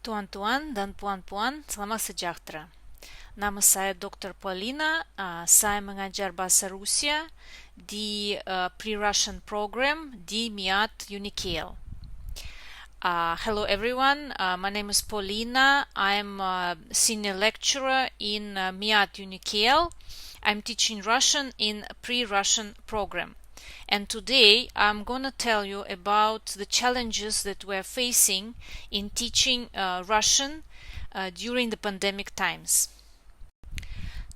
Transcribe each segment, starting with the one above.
Tuan-tuan dan puan-puan, selamat sejahtera. Nama saya Dr. Polina. Saya mengajar bahasa Rusia di PreRussian program di MIAT UniKL. Hello everyone, my name is Polina. I'm a senior lecturer in MIAT UniKL. I'm teaching Russian in PreRussian program. And today I'm going to tell you about the challenges that we're facing in teaching Russian during the pandemic times.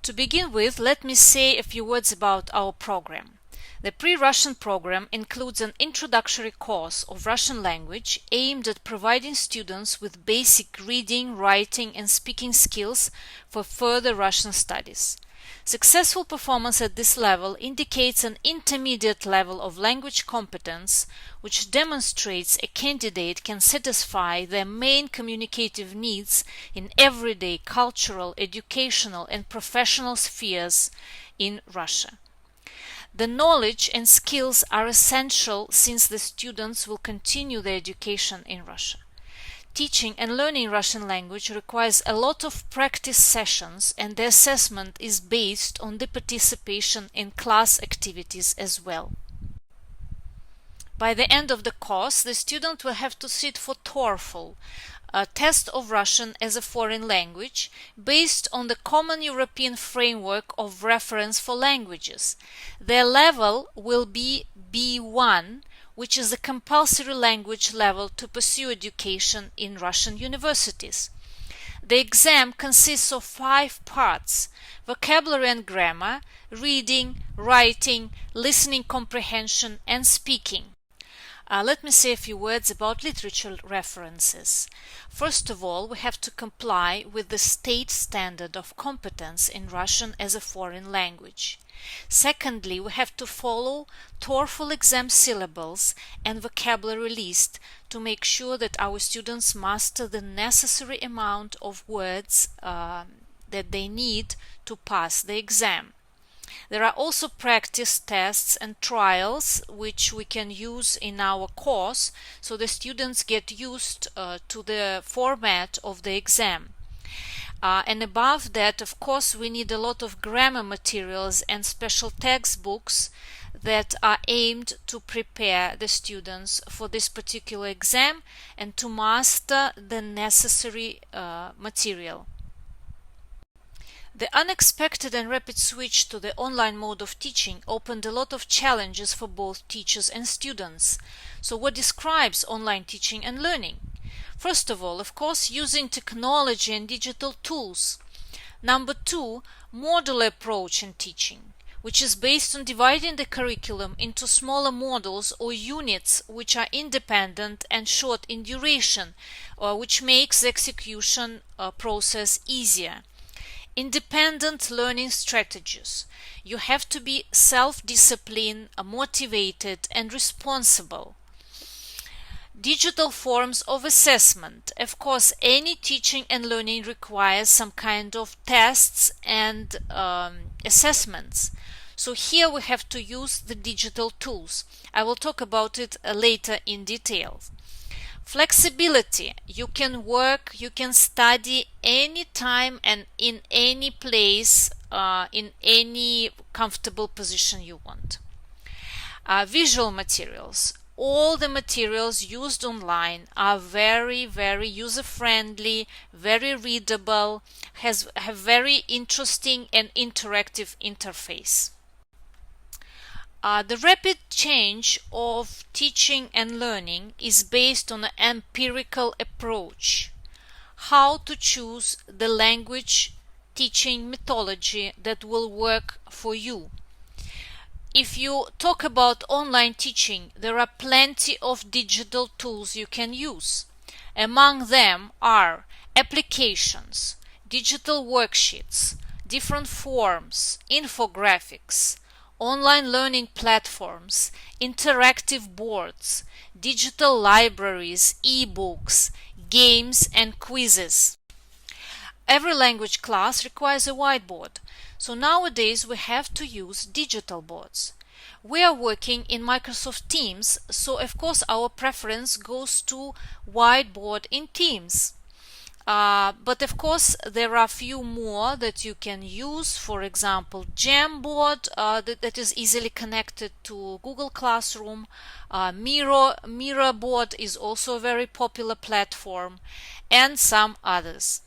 To begin with, let me say a few words about our program. The PreRussian program includes an introductory course of Russian language aimed at providing students with basic reading, writing, and speaking skills for further Russian studies. Successful performance at this level indicates an intermediate level of language competence, which demonstrates a candidate can satisfy their main communicative needs in everyday cultural, educational, and professional spheres in Russia. The knowledge and skills are essential since the students will continue their education in Russia. Teaching and learning Russian language requires a lot of practice sessions, and the assessment is based on the participation in class activities as well. By the end of the course, the student will have to sit for TOEFL, a test of Russian as a foreign language based on the Common European Framework of Reference for Languages. Their level will be B1, which is a compulsory language level to pursue education in Russian universities. The exam consists of 5 parts: vocabulary and grammar, reading, writing, listening comprehension, and speaking. Let me say a few words about literature references. First of all, we have to comply with the state standard of competence in Russian as a foreign language. Secondly, we have to follow TOEFL exam syllables and vocabulary list to make sure that our students master the necessary amount of words that they need to pass the exam. There are also practice tests and trials which we can use in our course, so the students get used to the format of the exam. And above that, of course, we need a lot of grammar materials and special textbooks that are aimed to prepare the students for this particular exam and to master the necessary material. The unexpected and rapid switch to the online mode of teaching opened a lot of challenges for both teachers and students. So what describes online teaching and learning? First of all, of course, using technology and digital tools. Number 2, modular approach in teaching, which is based on dividing the curriculum into smaller modules or units which are independent and short in duration, which makes the execution process easier. Independent learning strategies. You have to be self-disciplined, motivated, and responsible. Digital forms of assessment. Of course, any teaching and learning requires some kind of tests and assessments. So here we have to use the digital tools. I will talk about it later in detail. Flexibility. You can work, you can study anytime and in any place, in any comfortable position you want. Visual materials. All the materials used online are very, very user-friendly, very readable, have very interesting and interactive interface. The rapid change of teaching and learning is based on an empirical approach. How to choose the language teaching methodology that will work for you. If you talk about online teaching, there are plenty of digital tools you can use. Among them are applications, digital worksheets, different forms, infographics, online learning platforms, interactive boards, digital libraries, e-books, games, and quizzes. Every language class requires a whiteboard, so nowadays we have to use digital boards. We are working in Microsoft Teams, so of course our preference goes to whiteboard in Teams. But of course, there are a few more that you can use. For example, Jamboard that is easily connected to Google Classroom. Mirror Board is also a very popular platform, and some others.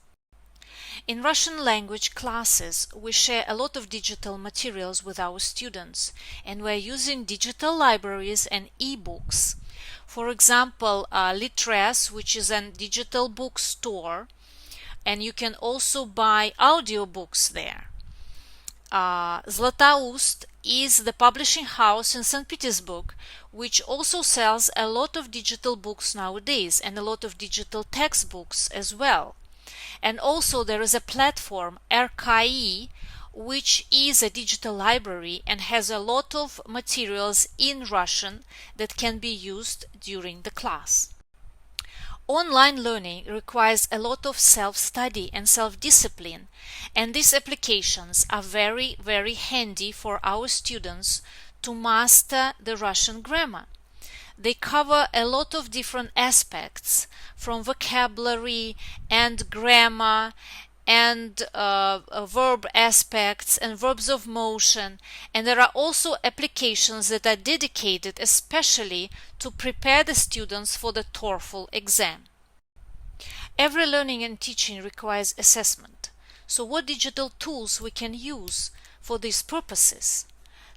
In Russian language classes, we share a lot of digital materials with our students, and we're using digital libraries and e-books. For example, Litres, which is a digital bookstore, and you can also buy audiobooks there. Zlatoust is the publishing house in St. Petersburg, which also sells a lot of digital books nowadays and a lot of digital textbooks as well. And also there is a platform, RKI, which is a digital library and has a lot of materials in Russian that can be used during the class. Online learning requires a lot of self-study and self-discipline, and these applications are very, very handy for our students to master the Russian grammar. They cover a lot of different aspects, from vocabulary and grammar and verb aspects and verbs of motion, and there are also applications that are dedicated especially to prepare the students for the TOEFL exam. Every learning and teaching requires assessment. So what digital tools we can use for these purposes?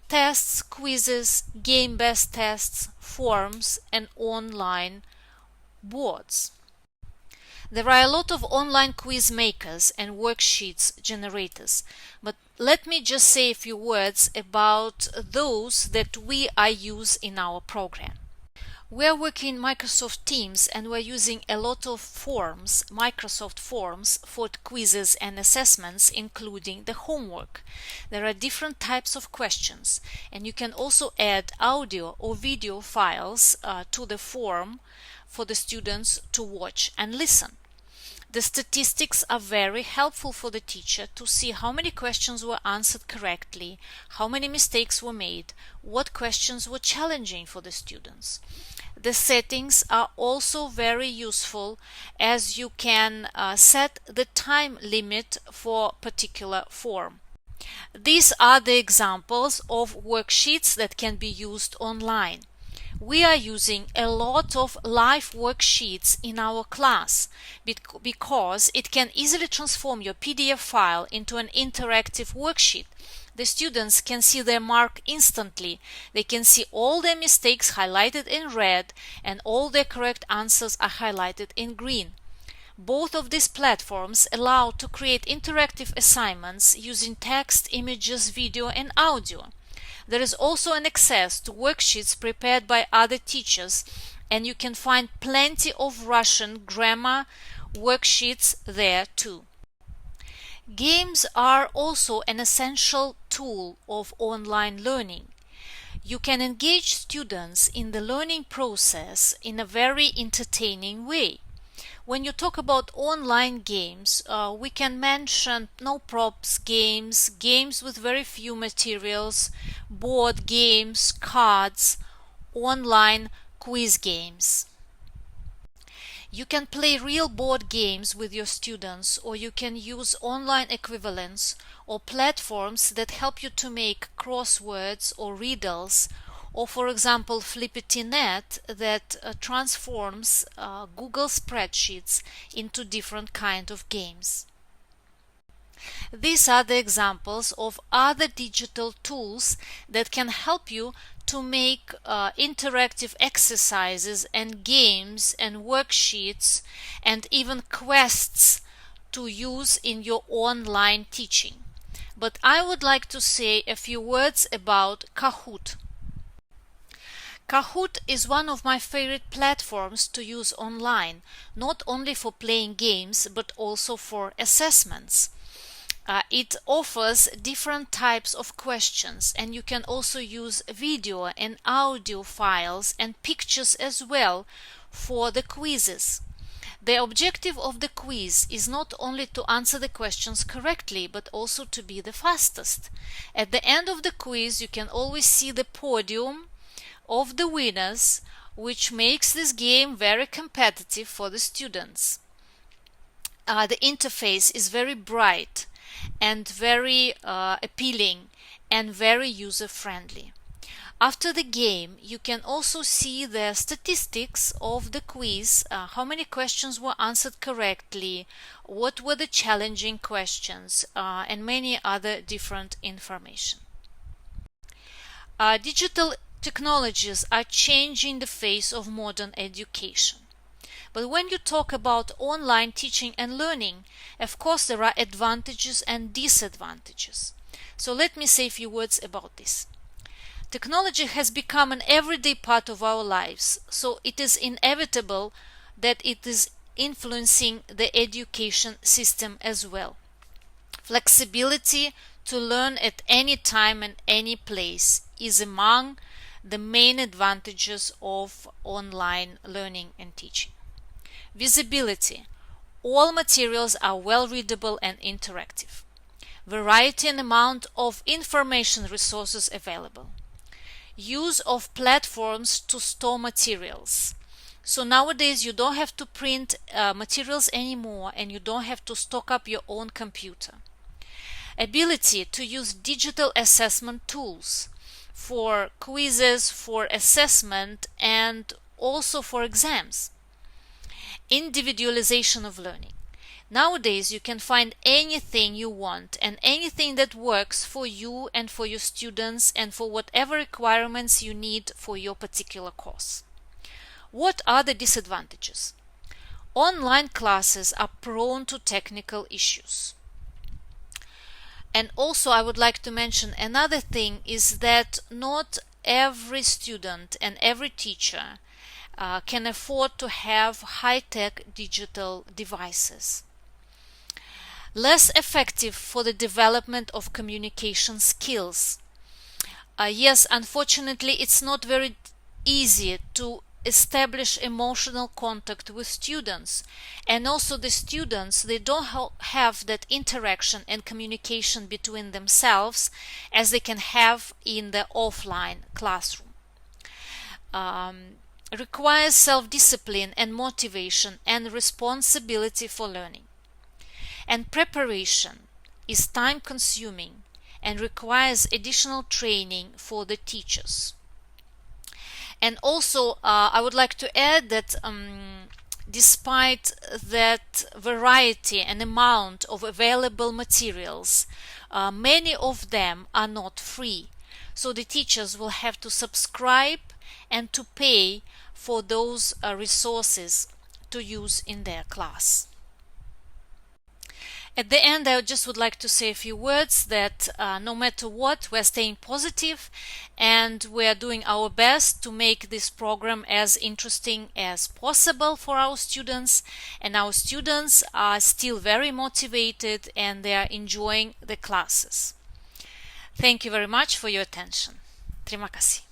Tests, quizzes, game-based tests, forms, and online boards. There are a lot of online quiz makers and worksheets generators, but let me just say a few words about those that we use in our program. We are working in Microsoft Teams and we're using a lot of forms, Microsoft Forms, for quizzes and assessments, including the homework. There are different types of questions, and you can also add audio or video files to the form for the students to watch and listen. The statistics are very helpful for the teacher to see how many questions were answered correctly, how many mistakes were made, what questions were challenging for the students. The settings are also very useful, as you can set the time limit for particular form. These are the examples of worksheets that can be used online. We are using a lot of live worksheets in our class because it can easily transform your PDF file into an interactive worksheet. The students can see their mark instantly. They can see all their mistakes highlighted in red and all their correct answers are highlighted in green. Both of these platforms allow to create interactive assignments using text, images, video, and audio. There is also an access to worksheets prepared by other teachers, and you can find plenty of Russian grammar worksheets there too. Games are also an essential tool of online learning. You can engage students in the learning process in a very entertaining way. When you talk about online games, we can mention no props games, games with very few materials, board games, cards, online quiz games. You can play real board games with your students, or you can use online equivalents or platforms that help you to make crosswords or riddles, or for example Flippity.net that transforms Google spreadsheets into different kind of games. These are the examples of other digital tools that can help you to make interactive exercises and games and worksheets and even quests to use in your online teaching. But I would like to say a few words about Kahoot. Kahoot is one of my favorite platforms to use online, not only for playing games but also for assessments. It offers different types of questions, and you can also use video and audio files and pictures as well for the quizzes. The objective of the quiz is not only to answer the questions correctly, but also to be the fastest. At the end of the quiz, you can always see the podium of the winners, which makes this game very competitive for the students. the interface is very bright and very appealing and very user-friendly. After the game, you can also see the statistics of the quiz, how many questions were answered correctly, what were the challenging questions, and many other different information. Digital technologies are changing the face of modern education. But when you talk about online teaching and learning, of course there are advantages and disadvantages. So let me say a few words about this. Technology has become an everyday part of our lives, so it is inevitable that it is influencing the education system as well. Flexibility to learn at any time and any place is among the main advantages of online learning and teaching. Visibility. All materials are well readable and interactive. Variety and amount of information resources available. Use of platforms to store materials. So nowadays you don't have to print materials anymore, and you don't have to stock up your own computer. Ability to use digital assessment tools for quizzes, for assessment, and also for exams. Individualization of learning. Nowadays you can find anything you want and anything that works for you and for your students and for whatever requirements you need for your particular course. What are the disadvantages? Online classes are prone to technical issues. And also I would like to mention another thing is that not every student and every teacher can afford to have high-tech digital devices. Less effective for the development of communication skills. Yes, unfortunately, it's not very easy to establish emotional contact with students, and also the students, they don't have that interaction and communication between themselves as they can have in the offline classroom. Requires self-discipline and motivation and responsibility for learning. And preparation is time-consuming and requires additional training for the teachers. And also I would like to add that despite that variety and amount of available materials, many of them are not free. So the teachers will have to subscribe and to pay for those resources to use in their class. At the end, I just would like to say a few words that no matter what, we're staying positive and we're doing our best to make this program as interesting as possible for our students, and our students are still very motivated and they are enjoying the classes. Thank you very much for your attention. Terima kasih.